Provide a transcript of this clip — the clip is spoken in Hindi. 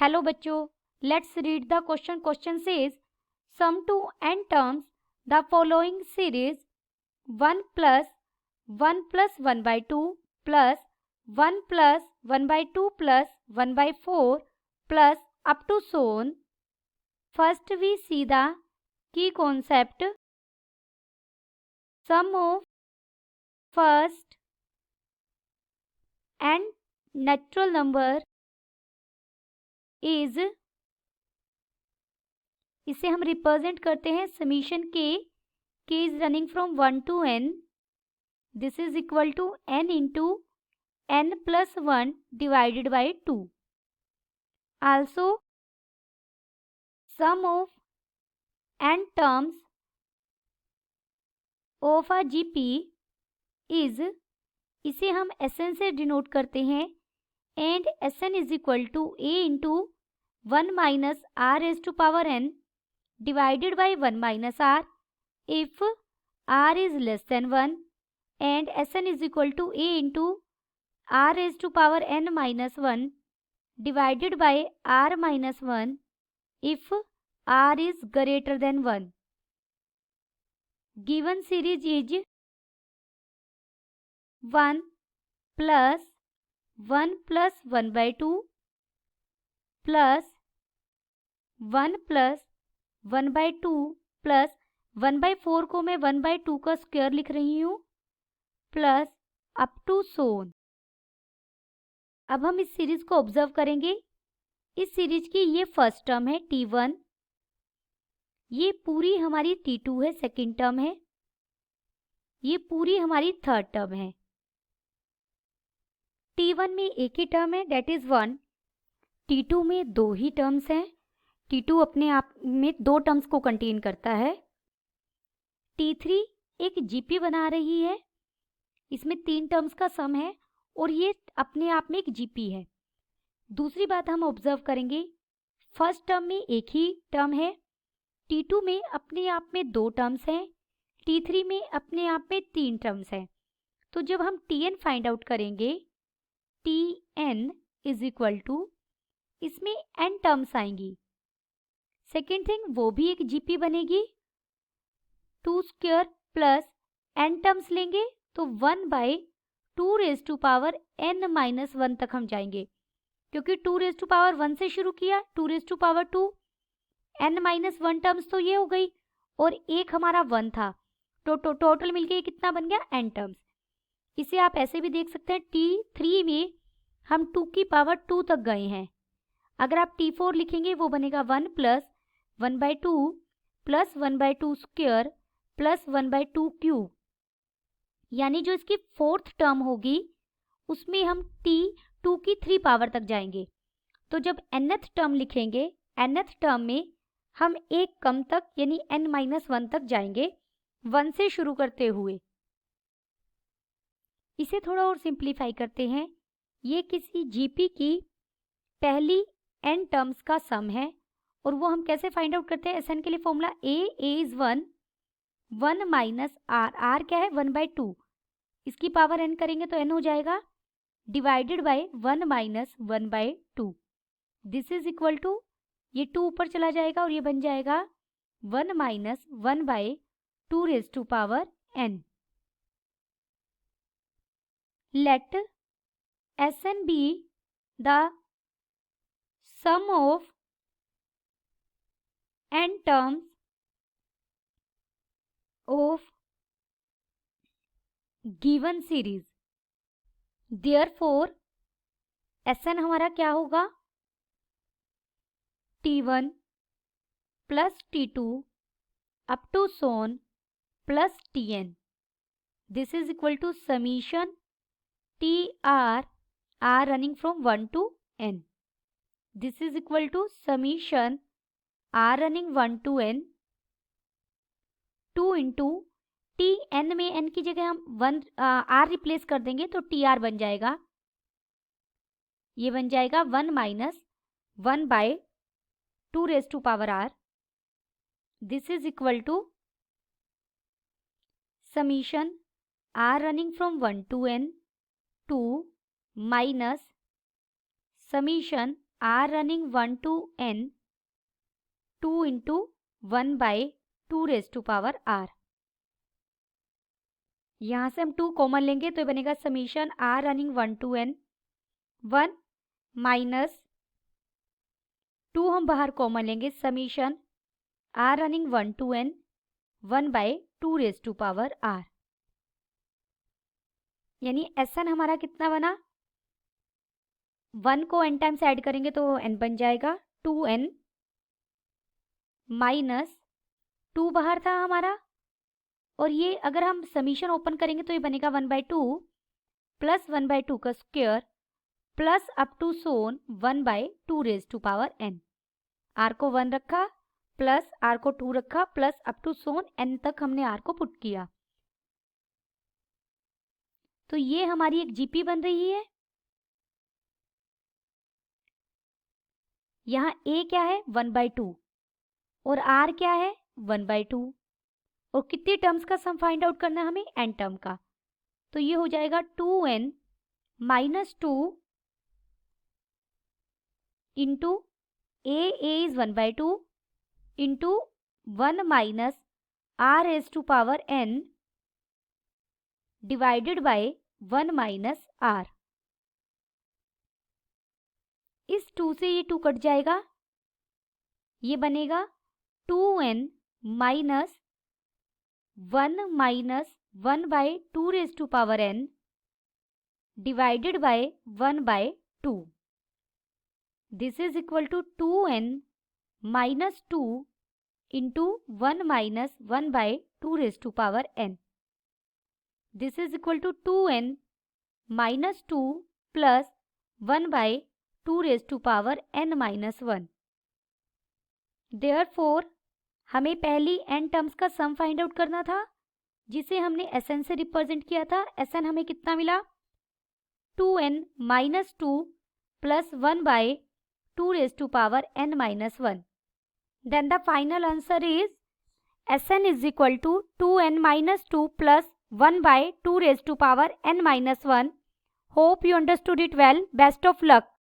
हेलो बच्चों, let's read the question. Question says sum to n terms the following series 1 plus 1 plus 1 by 2 plus 1 plus 1 by 2 plus 1 by 4 plus up to so on. First we see the key concept. Sum of first and natural number is, इसे हम रिप्रेजेंट करते हैं समीशन के is running from 1 to n. This is equal to n into n plus 1 divided by 2. Also, sum of n terms of a GP is, इसे हम Sn से डिनोट करते हैं, and Sn is equal to a into 1 minus r raised to power n divided by 1 minus r if r is less than 1, and Sn is equal to a into r raised to power n minus 1 divided by r minus 1 if r is greater than 1. Given series is 1 plus 1 plus 1 by 2 plus 1 plus 1 by 2 plus 1 by 4 को मैं 1 by 2 का स्क्वायर लिख रही हूँ plus up to so on. अब हम इस सीरीज को ऑब्जर्व करेंगे. इस सीरीज की ये फर्स्ट टर्म है t1, ये पूरी हमारी t2 है, सेकेंड टर्म है, ये पूरी हमारी थर्ड टर्म है. t1 में एक ही टर्म है, डेट इज 1. t2 में दो ही टर्म्स हैं, t2 अपने आप में दो टर्म्स को कंटेन करता है. t3 एक जीपी बना रही है, इसमें तीन टर्म्स का सम है और ये अपने आप में एक जीपी है. दूसरी बात हम ऑब्जर्व करेंगे, फर्स्ट टर्म में एक ही टर्म है, t2 में अपने आप में दो टर्म्स हैं, t3 में अपने आप में तीन टर्म्स हैं. तो जब हम tn फाइंड आउट करेंगे, tn इज इक्वल टू, इसमें n टर्म्स आएंगी. सेकेंड थिंग, वो भी एक जीपी बनेगी. 2 स्क्वायर प्लस n टर्म्स लेंगे तो 1 by 2 raise to power n minus 1 तक हम जाएंगे, क्योंकि 2 रेज टू पावर 1 से शुरू किया, 2 raise to power 2, n minus 1 terms तो ये हो गई और एक हमारा 1 था, तो टोटल मिलके कितना बन गया, n टर्म्स. इसे आप ऐसे भी देख सकते हैं, t3 में हम 2 की पावर 2 तक गए हैं. अगर आप t4 लिखेंगे वो बनेगा 1 plus 1 by 2 plus 1 by 2 square plus 1 by 2 cube, यानी जो इसकी फोर्थ टर्म होगी उसमें हम t2 की 3 पावर तक जाएंगे. तो जब nth टर्म लिखेंगे, nth टर्म में हम एक कम तक यानी n माइनस 1 तक जाएंगे 1 से शुरू करते हुए. इसे थोड़ा और सिंप्लीफाई करते हैं. ये किसी जीपी की पहली n टर्म्स का सम है और वो हम कैसे फाइंड आउट करते हैं. Sn के लिए formula a is 1 minus r क्या है, 1 बाई 2, इसकी पावर n करेंगे तो n हो जाएगा, divided by 1 minus 1 by 2. This is equal to, ये 2 ऊपर चला जाएगा और ये बन जाएगा 1 minus 1 by 2 raise to power n. Let Sn be the sum of n terms of given series. Therefore, Sn हमारा क्या होगा, t1 plus t2 up to so on plus tn. This is equal to summation tr, r running from 1 to n. This is equal to summation r running 1 to n 2 into tn में n की जगह हम 1 r रिप्लेस कर देंगे तो tr बन जाएगा, ये बन जाएगा 1 minus 1 by 2 raise to power r. This is equal to summation r running from 1 to n 2 minus summation r running 1 to n 2 into 1 by 2 raised to power r। यहाँ से हम 2 कॉमन लेंगे तो ये बनेगा summation r running 1 to n 1 minus 2 हम बाहर कॉमन लेंगे summation r running 1 to n 1 by 2 raise to power r। यानी Sn हमारा कितना बना, 1 को n टाइम्स ऐड करेंगे तो n बन जाएगा 2n माइनस 2 बाहर था हमारा, और ये अगर हम समीशन ओपन करेंगे तो ये बनेगा 1/2 प्लस 1/2 का square plus up to so on 1/2 raise to power n। r को 1 रखा प्लस r को 2 रखा plus up to so on n तक हमने r को पुट किया। तो ये हमारी एक जीपी बन रही है। यहाँ a क्या है 1/2 और r क्या है 1/2, और कितनी टर्म्स का सम फाइंड आउट करना है हमें, n टर्म का। तो ये हो जाएगा 2n minus 2 into a is 1/2 into 1 minus r raise to power n divided by 1 minus r। इस 2 से ये 2 कट जाएगा, ये बनेगा 2n minus 1 minus 1/2 raise to power n divided by 1/2। This is equal to 2n minus 2 into 1 minus 1/2 raise to power n। This is equal to 2n minus 2 plus 1/2 raise to power n minus 1। Therefore हमें पहली n टर्म्स का सम फाइंड आउट करना था, जिसे हमने Sn से रिप्रेजेंट किया था। Sn हमें कितना मिला, 2n minus 2 plus 1/2 raise to power n minus 1। Then the final answer is Sn is equal to 2n minus 2 plus 1/2 raise to power n minus 1। Hope you understood it well. Best of luck.